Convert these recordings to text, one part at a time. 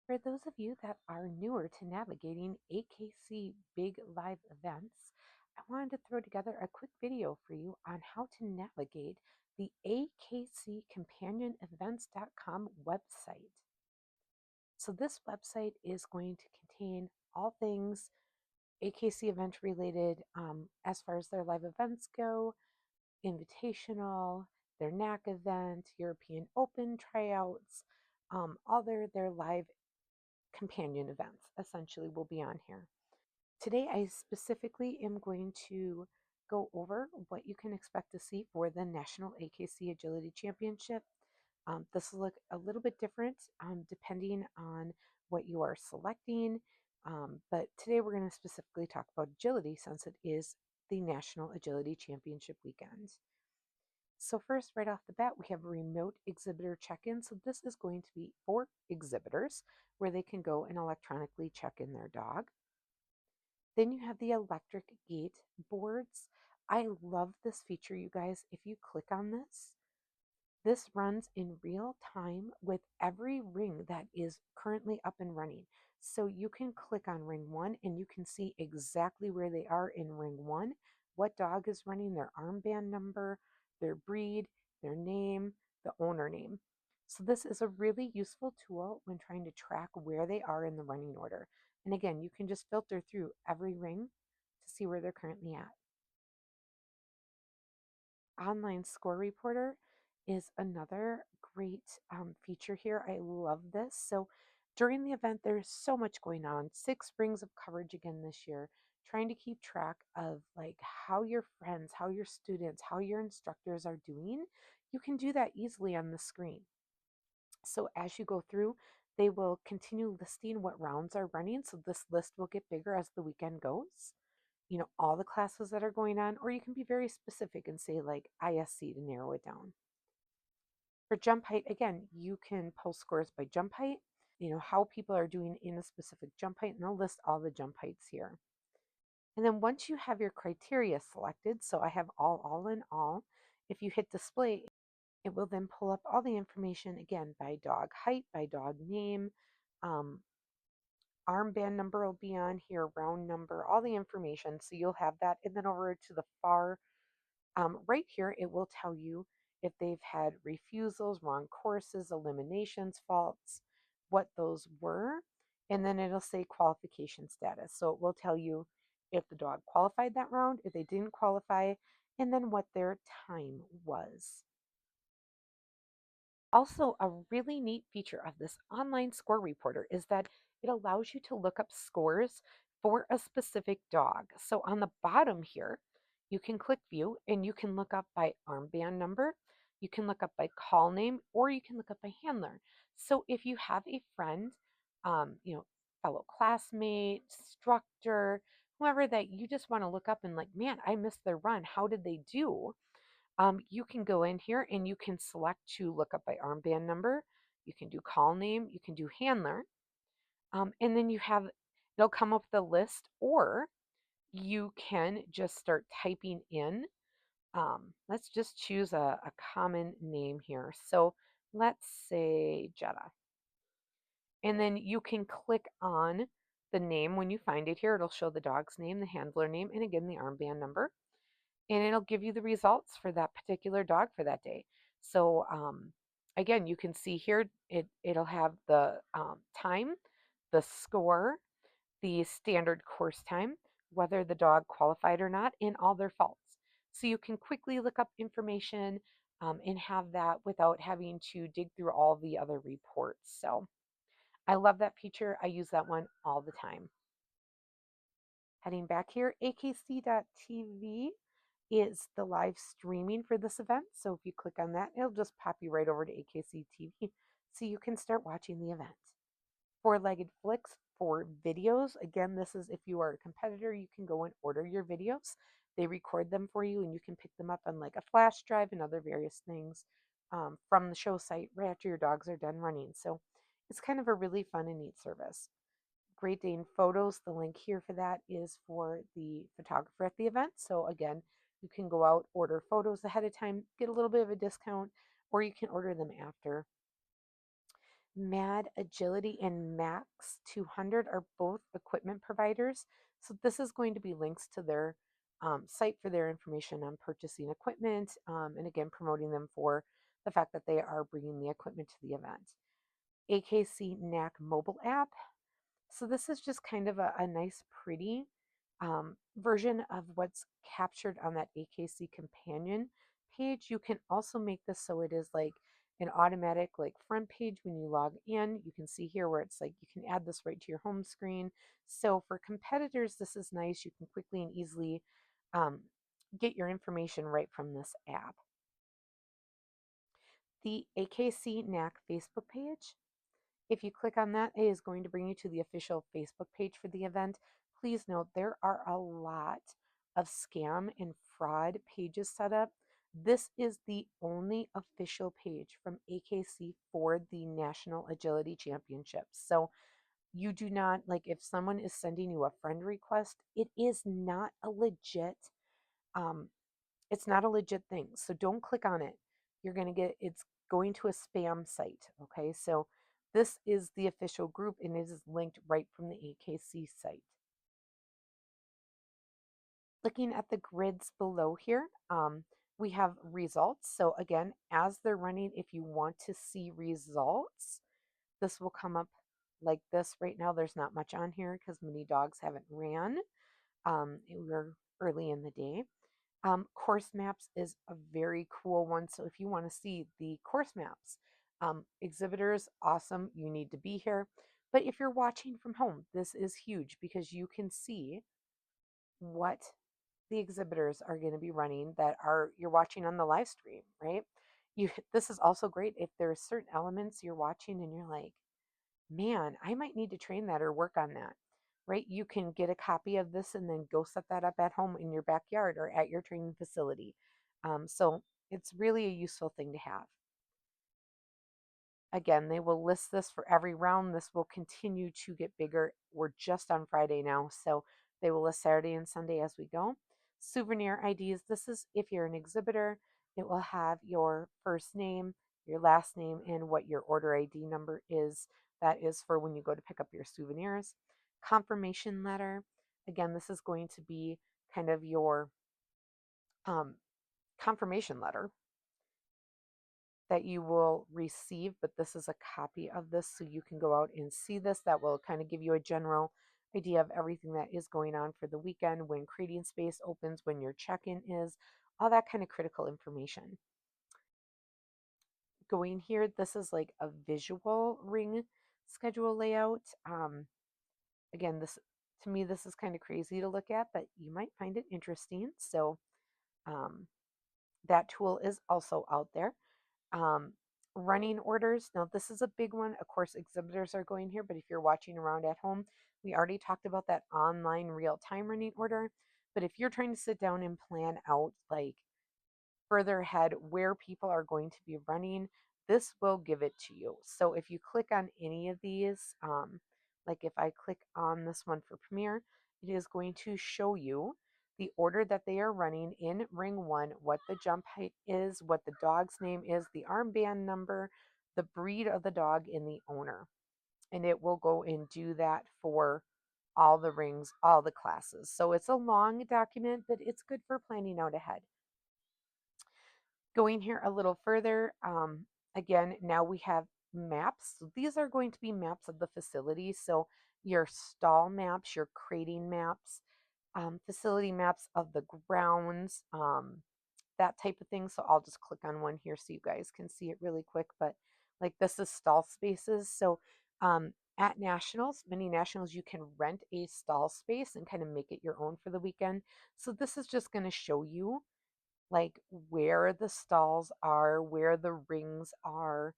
For those of you that are newer to navigating AKC big live events, I wanted to throw together a quick video for you on how to navigate the AKCCompanionEvents.com website. So, this website is going to contain all things AKC event related as far as their live events go, invitational, their NAC event, European Open tryouts, all their live companion events essentially will be on here. Today, I specifically am going to go over what you can expect to see for the National AKC Agility Championship. This will look a little bit different depending on what you are selecting, but today we're going to specifically talk about agility since it is the National Agility Championship weekend. So first, right off the bat, we have a remote exhibitor check-in. So this is going to be for exhibitors where they can go and electronically check in their dog. Then you have the electric gate boards. I love this feature, you guys. If you click on this runs in real time with every ring that is currently up and running. So you can click on ring one and you can see exactly where they are in ring one, what dog is running, their armband number, their breed, their name, the owner name. So this is a really useful tool when trying to track where they are in the running order. And again, you can just filter through every ring to see where they're currently at. Online score reporter is another great feature here. I love this. So during the event, there's so much going on. 6 rings of coverage again this year, trying to keep track of like how your friends, how your students, how your instructors are doing. You can do that easily on the screen. So as you go through, they will continue listing what rounds are running. So this list will get bigger as the weekend goes. All the classes that are going on, or you can be very specific and say like ISC to narrow it down. For jump height, again, you can post scores by jump height, how people are doing in a specific jump height, and they'll list all the jump heights here. And then once you have your criteria selected, so I have all in all, if you hit display, it will then pull up all the information again by dog height, by dog name, armband number will be on here, round number, all the information. So you'll have that. And then over to the far right here, it will tell you if they've had refusals, wrong courses, eliminations, faults, what those were. And then it'll say qualification status. So it will tell you if the dog qualified that round, if they didn't qualify, and then what their time was. Also, a really neat feature of this online score reporter is that it allows you to look up scores for a specific dog. So on the bottom here, you can click view and you can look up by armband number, you can look up by call name, or you can look up by handler. So if you have a friend, fellow classmate, instructor, whoever that you just want to look up and like, man, I missed their run. How did they do? You can go in here and you can select to look up by armband number. You can do call name, you can do handler, and then it'll come up with a list, or you can just start typing in. Let's just choose a common name here. So let's say Jetta. And then you can click on the name when you find it here. It'll show the dog's name, the handler name, and again, the armband number, and it'll give you the results for that particular dog for that day. So again, you can see here it'll have the time, the score, the standard course time, whether the dog qualified or not, and all their faults. So you can quickly look up information and have that without having to dig through all the other reports. So I love that feature. I use that one all the time. Heading back here, akc.tv is the live streaming for this event. So if you click on that, it'll just pop you right over to AKC TV so you can start watching the event. Four-legged flicks for videos. Again, this is if you are a competitor, you can go and order your videos. They record them for you and you can pick them up on like a flash drive and other various things from the show site right after your dogs are done running. So it's kind of a really fun and neat service. Great Dane Photos, the link here for that is for the photographer at the event. So again, you can go out, order photos ahead of time, get a little bit of a discount, or you can order them after. Mad Agility and Max 200 are both equipment providers. So this is going to be links to their site for their information on purchasing equipment, and again promoting them for the fact that they are bringing the equipment to the event. AKC NAC mobile app. So this is just kind of a nice, pretty version of what's captured on that AKC companion page. You can also make this so it is like an automatic like front page when you log in. You can see here where it's like you can add this right to your home screen. So for competitors, this is nice. You can quickly and easily um, get your information right from this app. The AKC NAC Facebook page. If you click on that, it is going to bring you to the official Facebook page for the event. Please note there are a lot of scam and fraud pages set up. This is the only official page from AKC for the National Agility Championships. So you do not, like, if someone is sending you a friend request, it is not a legit um, it's not a legit thing. So don't click on it. You're going to get, it's going to a spam site. Okay. So this is the official group and it is linked right from the AKC site. Looking at the grids below here, we have results. So again, as they're running, if you want to see results, this will come up like this. Right now, there's not much on here because many dogs haven't ran. We're early in the day. Course maps is a very cool one. So if you want to see the course maps, exhibitors, awesome. You need to be here. But if you're watching from home, this is huge because you can see what the exhibitors are going to be running that are you're watching on the live stream, right? You this is also great if there's certain elements you're watching and you're like, man, I might need to train that or work on that, right? You can get a copy of this and then go set that up at home in your backyard or at your training facility. So it's really a useful thing to have. Again, they will list this for every round. This will continue to get bigger. We're just on Friday now, so they will list Saturday and Sunday as we go. Souvenir IDs. This is if you're an exhibitor, it will have your first name, your last name, and what your order ID number is. That is for when you go to pick up your souvenirs. Confirmation letter. Again, this is going to be kind of your um, confirmation letter that you will receive, but this is a copy of this so you can go out and see this. That will kind of give you a general idea of everything that is going on for the weekend, when creating space opens, when your check-in is, all that kind of critical information. Going here, this is like a visual ring schedule layout. Again, this to me, this is kind of crazy to look at, but you might find it interesting. So um, that tool is also out there. Um, Running orders. Now, this is a big one. Of course, exhibitors are going here, but if you're watching around at home, we already talked about that online real time running order. But if you're trying to sit down and plan out like further ahead where people are going to be running, this will give it to you. So if you click on any of these, like if I click on this one for Premiere, it is going to show you the order that they are running in ring one, what the jump height is, what the dog's name is, the armband number, the breed of the dog, and the owner. And it will go and do that for all the rings, all the classes. So it's a long document, but it's good for planning out ahead. Going here a little further, again, now we have maps. So these are going to be maps of the facility. So your stall maps, your crating maps, facility maps of the grounds, that type of thing. So I'll just click on one here so you guys can see it really quick. But like this is stall spaces. So at nationals, many nationals, you can rent a stall space and kind of make it your own for the weekend. So this is just going to show you like where the stalls are, where the rings are,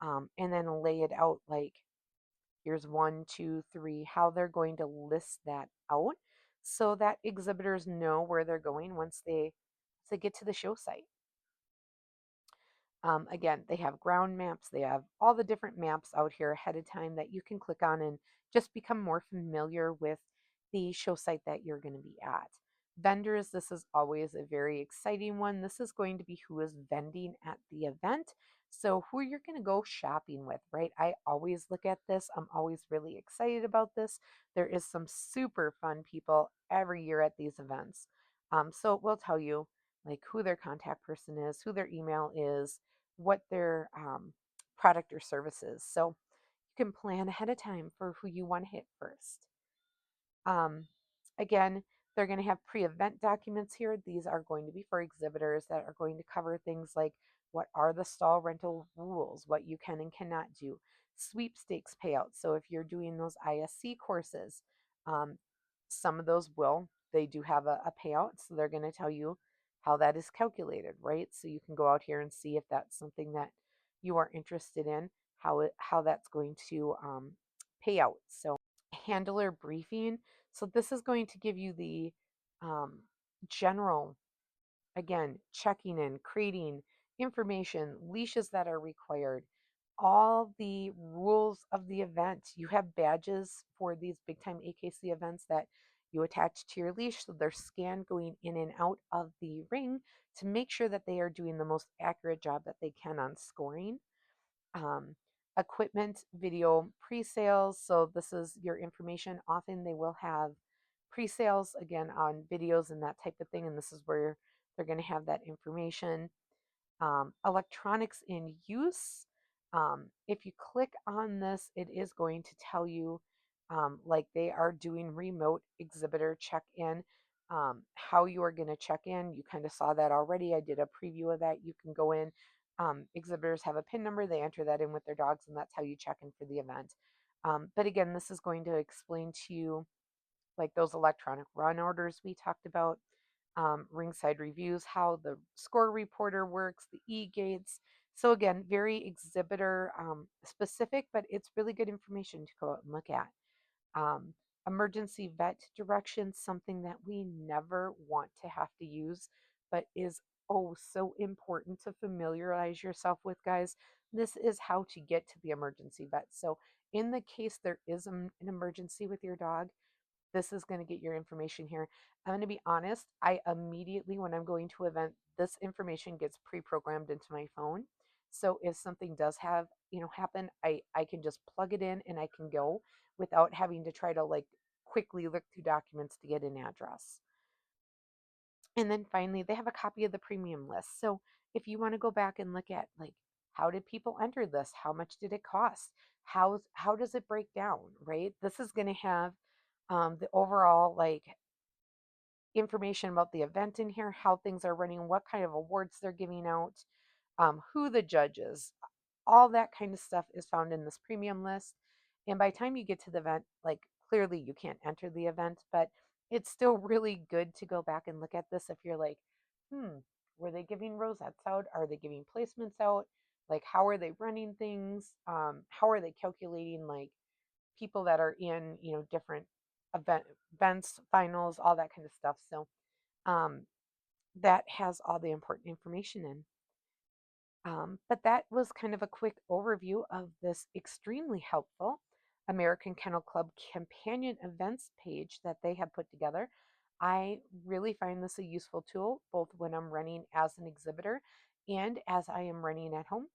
and then lay it out like here's one, two, three, how they're going to list that out so that exhibitors know where they're going once they get to the show site. Again, they have ground maps, they have all the different maps out here ahead of time that you can click on and just become more familiar with the show site that you're going to be at. Vendors, this is always a very exciting one. This is going to be who is vending at the event. So, who you're going to go shopping with, right? I always look at this. I'm always really excited about this. There is some super fun people every year at these events. So, it will tell you like who their contact person is, who their email is, what their product or service is. So, you can plan ahead of time for who you want to hit first. Um, Again, they're going to have pre event documents here. These are going to be for exhibitors that are going to cover things like what are the stall rental rules, what you can and cannot do, sweepstakes payouts. So if you're doing those ISC courses, um, some of those they do have a payout. So they're going to tell you how that is calculated, right? So you can go out here and see if that's something that you are interested in, how that's going to pay out. So handler briefing. So this is going to give you the um, general, again, checking in, creating information, leashes that are required, all the rules of the event. You have badges for these big time AKC events that you attach to your leash. So they're scanned going in and out of the ring to make sure that they are doing the most accurate job that they can on scoring. um, Equipment, video, pre-sales. So this is your information. Often they will have pre-sales again on videos and that type of thing, and this is where they're going to have that information. Electronics in use. If you click on this, it is going to tell you like they are doing remote exhibitor check-in. How you are going to check in, you kind of saw that already. I did a preview of that. You can go in. Exhibitors have a PIN number, they enter that in with their dogs, and that's how you check in for the event. But again, this is going to explain to you like those electronic run orders we talked about, ringside reviews, how the score reporter works, the e-gates. So again, very exhibitor specific, but it's really good information to go out and look at. Um, Emergency vet directions, something that we never want to have to use, but is oh so important to familiarize yourself with, guys. This is how to get to the emergency vet. So in the case there is an emergency with your dog, this is going to get your information here. I'm going to be honest, I immediately, when I'm going to an event, this information gets pre-programmed into my phone. So if something does have, happen, I can just plug it in and I can go without having to try to like quickly look through documents to get an address. And then finally, they have a copy of the premium list. So if you want to go back and look at like how did people enter this? How much did it cost? How does it break down, right? This is going to have the overall like information about the event in here, how things are running, what kind of awards they're giving out, who the judges, all that kind of stuff is found in this premium list. And by the time you get to the event, like clearly you can't enter the event, but it's still really good to go back and look at this if you're like, were they giving rosettes out? Are they giving placements out? Like, how are they running things? How are they calculating like people that are in, different events, finals, all that kind of stuff. So um, that has all the important information in. But that was kind of a quick overview of this extremely helpful American Kennel Club companion events page that they have put together. I really find this a useful tool, both when I'm running as an exhibitor and as I am running at home,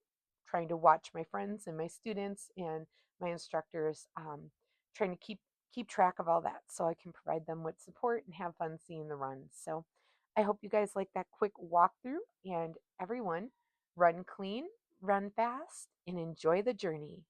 trying to watch my friends and my students and my instructors, trying to keep track of all that so I can provide them with support and have fun seeing the runs. So I hope you guys like that quick walkthrough, and everyone run clean, run fast, and enjoy the journey.